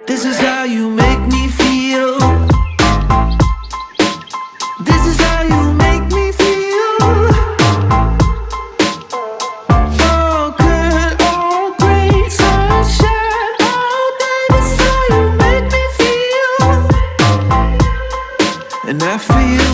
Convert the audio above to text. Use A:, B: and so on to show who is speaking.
A: This is how you make me feel. This is how you make me feel. Oh, good, oh, great sunshine all day. This is how you make me feel. And I feel